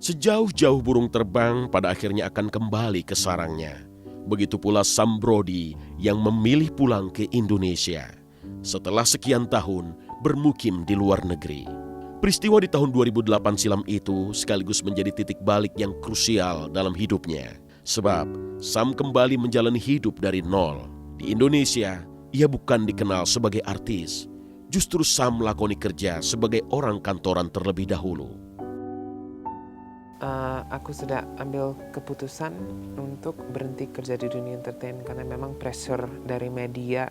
Sejauh-jauh burung terbang pada akhirnya akan kembali ke sarangnya. Begitu pula Sam Brody yang memilih pulang ke Indonesia setelah sekian tahun bermukim di luar negeri. Peristiwa di tahun 2008 silam itu sekaligus menjadi titik balik yang krusial dalam hidupnya. Sebab Sam kembali menjalani hidup dari nol. Di Indonesia, ia bukan dikenal sebagai artis. Justru Sam melakoni kerja sebagai orang kantoran terlebih dahulu. Aku sudah ambil keputusan untuk berhenti kerja di dunia entertain karena memang pressure dari media.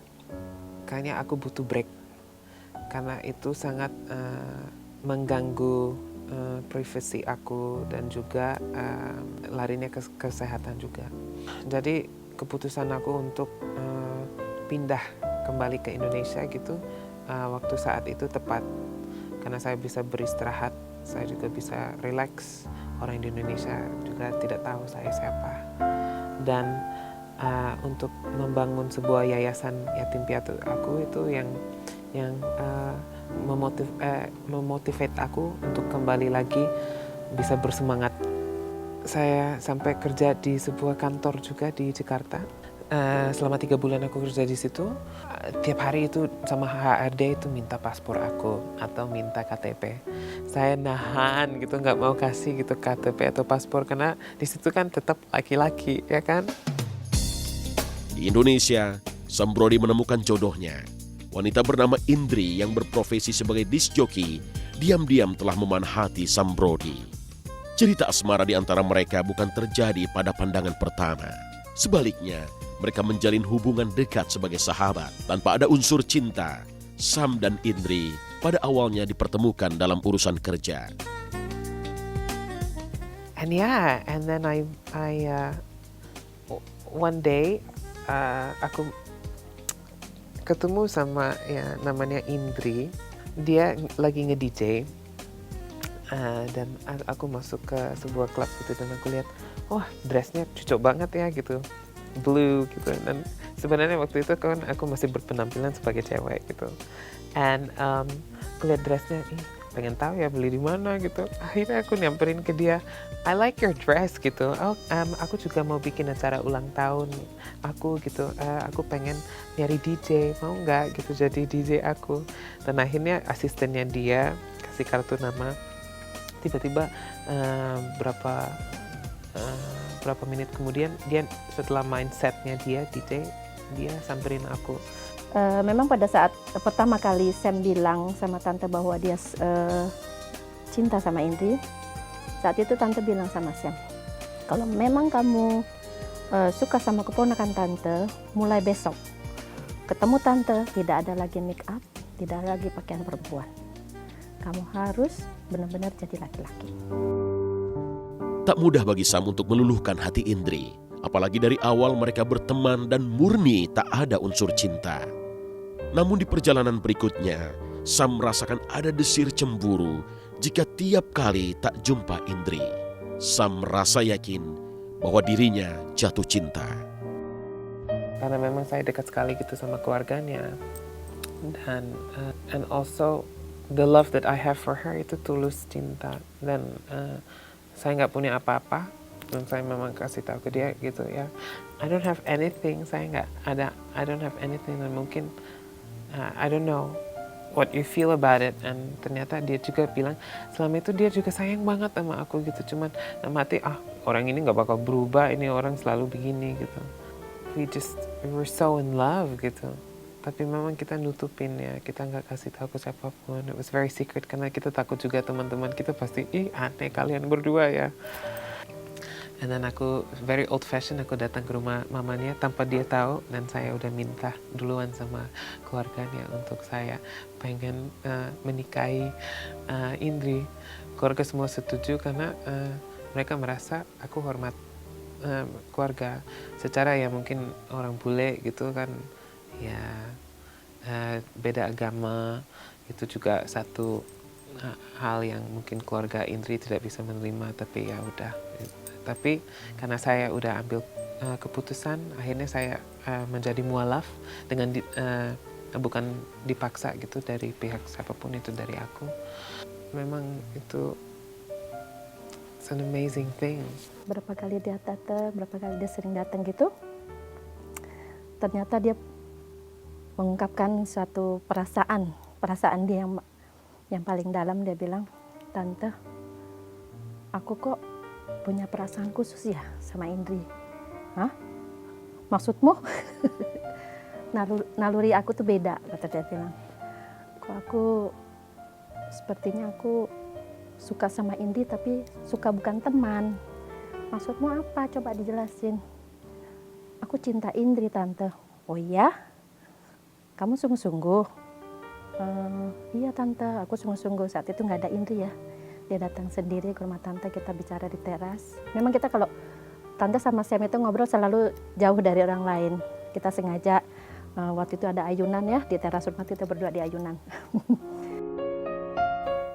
Kayaknya aku butuh break karena itu sangat mengganggu privasi aku dan juga larinya ke kesehatan juga. Jadi keputusan aku untuk pindah kembali ke Indonesia gitu waktu saat itu tepat karena saya bisa beristirahat, saya juga bisa relax. Orang di Indonesia juga tidak tahu saya siapa. Dan untuk membangun sebuah yayasan yatim piatu aku itu yang memotivate aku untuk kembali lagi bisa bersemangat. Saya sampai kerja di sebuah kantor juga di Jakarta. Selama 3 bulan aku kerja di situ, tiap hari itu sama HRD itu minta paspor aku atau minta KTP. Saya nahan gitu, nggak mau kasih gitu KTP atau paspor karena di situ kan tetap laki-laki, ya kan? Di Indonesia, Sam Brody menemukan jodohnya. Wanita bernama Indri yang berprofesi sebagai disc jockey diam-diam telah memanah hati Sam Brody. Cerita asmara di antara mereka bukan terjadi pada pandangan pertama. Sebaliknya, mereka menjalin hubungan dekat sebagai sahabat tanpa ada unsur cinta. Sam dan Indri pada awalnya dipertemukan dalam urusan kerja. And then I one day aku ketemu sama ya namanya Indri. Dia lagi nge-DJ dan aku masuk ke sebuah klub gitu dan aku lihat, wah dressnya cocok banget ya gitu, blue gitu. Dan sebenarnya waktu itu kan aku masih berpenampilan sebagai cewek gitu. And aku lihat dressnya, pengen tahu ya beli di mana gitu. Akhirnya aku nyamperin ke dia, I like your dress gitu. Aku juga mau bikin acara ulang tahun aku gitu. Aku pengen nyari DJ, mau nggak gitu jadi DJ aku. Dan akhirnya asistennya dia kasih kartu nama. Tiba-tiba berapa menit kemudian dia setelah main setnya dia DJ, dia samperin aku. Memang pada saat pertama kali Sam bilang sama tante bahwa dia cinta sama Indri, saat itu tante bilang sama Sam, kalau memang kamu suka sama keponakan tante, mulai besok ketemu tante tidak ada lagi make up, tidak ada lagi pakaian perempuan. Kamu harus benar-benar jadi laki-laki. Tak mudah bagi Sam untuk meluluhkan hati Indri. Apalagi dari awal mereka berteman dan murni tak ada unsur cinta. Namun di perjalanan berikutnya, Sam merasakan ada desir cemburu jika tiap kali tak jumpa Indri. Sam merasa yakin bahwa dirinya jatuh cinta. Karena memang saya dekat sekali gitu sama keluarganya. Dan and also the love that I have for her itu tulus cinta. Dan saya nggak punya apa-apa. Dan saya memang kasih tahu ke dia gitu ya, I don't have anything, I don't have anything. Dan mungkin I don't know what you feel about it. And ternyata dia juga bilang selama itu dia juga sayang banget sama aku gitu. Cuman dalam hati orang ini nggak bakal berubah, ini orang selalu begini gitu. We were so in love gitu. Tapi memang kita nutupin ya, kita nggak kasih tahu ke siapapun. It was very secret karena kita takut juga teman-teman kita pasti, aneh kalian berdua ya. And then aku very old fashion, aku datang ke rumah mamanya tanpa dia tahu, dan saya udah minta duluan sama keluarganya untuk saya pengen menikahi Indri. Keluarga semua setuju karena mereka merasa aku hormat keluarga. Secara ya mungkin orang bule gitu kan, ya beda agama itu juga satu hal yang mungkin keluarga Indri tidak bisa menerima, tapi ya udah. Tapi karena saya udah ambil keputusan, akhirnya saya menjadi mualaf dengan bukan dipaksa gitu dari pihak siapapun, itu dari aku. Memang itu it's an amazing thing. Berapa kali dia datang, berapa kali dia sering datang gitu, ternyata dia mengungkapkan suatu perasaan dia yang paling dalam. Dia bilang, "Tante, aku kok punya perasaan khusus ya sama Indri." "Hah? Maksudmu?" Naluri aku tuh beda, kata dia bilang. "Kok aku sepertinya aku suka sama Indri tapi suka bukan teman." "Maksudmu apa? Coba dijelasin." "Aku cinta Indri, Tante." "Oh iya? Kamu sungguh-sungguh?" "Iya, Tante, aku sungguh-sungguh." Saat itu nggak ada Indri ya. Dia datang sendiri ke rumah Tante, kita bicara di teras. Memang kita kalau Tante sama Sam itu ngobrol selalu jauh dari orang lain. Kita sengaja, waktu itu ada ayunan ya, di teras rumah kita berdua di ayunan.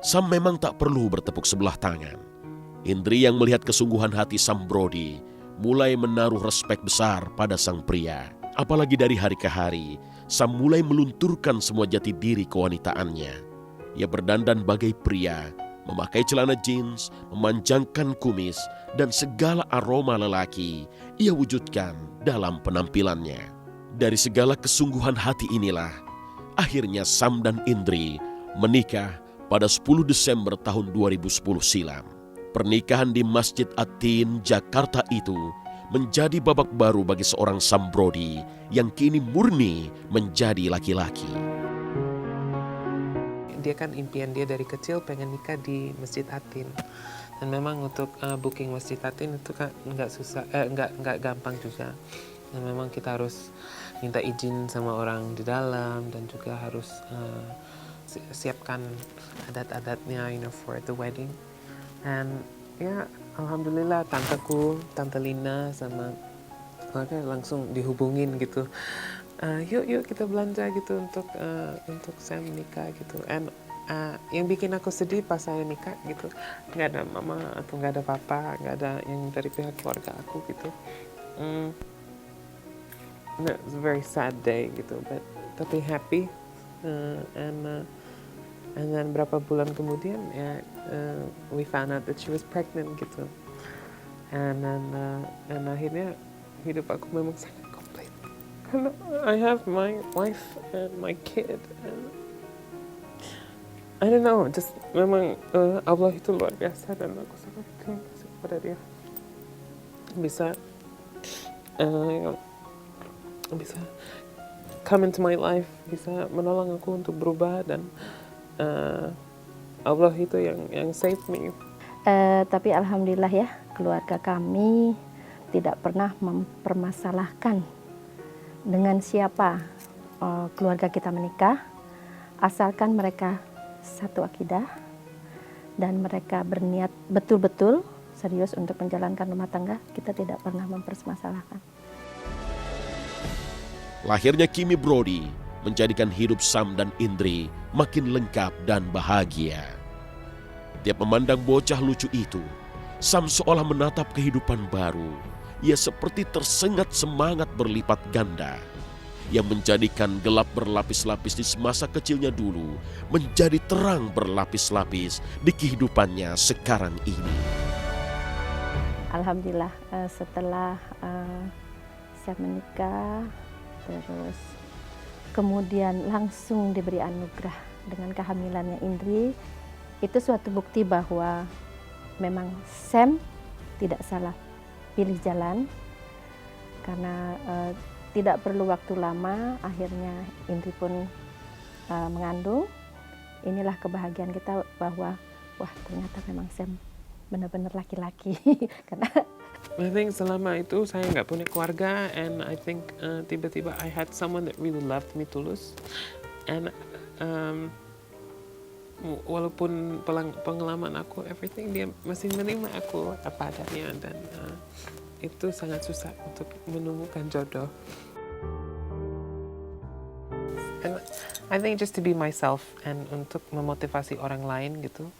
Sam memang tak perlu bertepuk sebelah tangan. Indri yang melihat kesungguhan hati Sambroди mulai menaruh respek besar pada sang pria. Apalagi dari hari ke hari, Sam mulai melunturkan semua jati diri kewanitaannya. Ia berdandan bagai pria, memakai celana jeans, memanjangkan kumis, dan segala aroma lelaki ia wujudkan dalam penampilannya. Dari segala kesungguhan hati inilah, akhirnya Sam dan Indri menikah pada 10 Desember tahun 2010 silam. Pernikahan di Masjid Atin, Jakarta itu menjadi babak baru bagi seorang Sambroди yang kini murni menjadi laki-laki. Dia kan impian dia dari kecil pengen nikah di Masjid Atin. Dan memang untuk booking Masjid Atin itu kan nggak gampang juga. Dan memang kita harus minta izin sama orang di dalam dan juga harus siapkan adat-adatnya, for the wedding. And ya, alhamdulillah tanteku, Tante Lina sama keluarga langsung dihubungin gitu. Yuk kita belanja gitu untuk Sam nikah gitu. And yang bikin aku sedih pas saya nikah gitu, nggak ada mama atau nggak ada papa, nggak ada yang dari pihak keluarga aku gitu. It's a very sad day gitu, tapi happy. And then berapa bulan kemudian ya we found out that she was pregnant gitu. And akhirnya hidup aku memang sangat komplit. Karena I have my wife and my kid. And I don't know, just memang Allah itu luar biasa dan aku sangat terima kasih kepada Dia. Bisa come into my life, bisa menolong aku untuk berubah dan Allah itu yang save me. Tapi alhamdulillah ya, keluarga kami tidak pernah mempermasalahkan dengan siapa keluarga kita menikah, asalkan mereka satu akidah dan mereka berniat betul-betul serius untuk menjalankan rumah tangga, kita tidak pernah mempermasalahkan. Lahirnya Kimi Brody menjadikan hidup Sam dan Indri makin lengkap dan bahagia. Tiap memandang bocah lucu itu, Sam seolah menatap kehidupan baru. Ia seperti tersengat semangat berlipat ganda, yang menjadikan gelap berlapis-lapis di semasa kecilnya dulu menjadi terang berlapis-lapis di kehidupannya sekarang ini. Alhamdulillah, setelah saya menikah, terus kemudian langsung diberi anugerah dengan kehamilannya Indri, itu suatu bukti bahwa memang Sam tidak salah pilih jalan, karena tidak perlu waktu lama akhirnya Indri pun mengandung. Inilah kebahagiaan kita bahwa wah, ternyata memang Sam benar-benar laki-laki. Karena I think selama itu saya nggak punya keluarga, and I think tiba-tiba I had someone that really loved me tulus, and walaupun pengalaman aku everything, dia masih menerima aku apa adanya, dan itu sangat susah untuk menemukan jodoh. And I think just to be myself and untuk memotivasi orang lain gitu.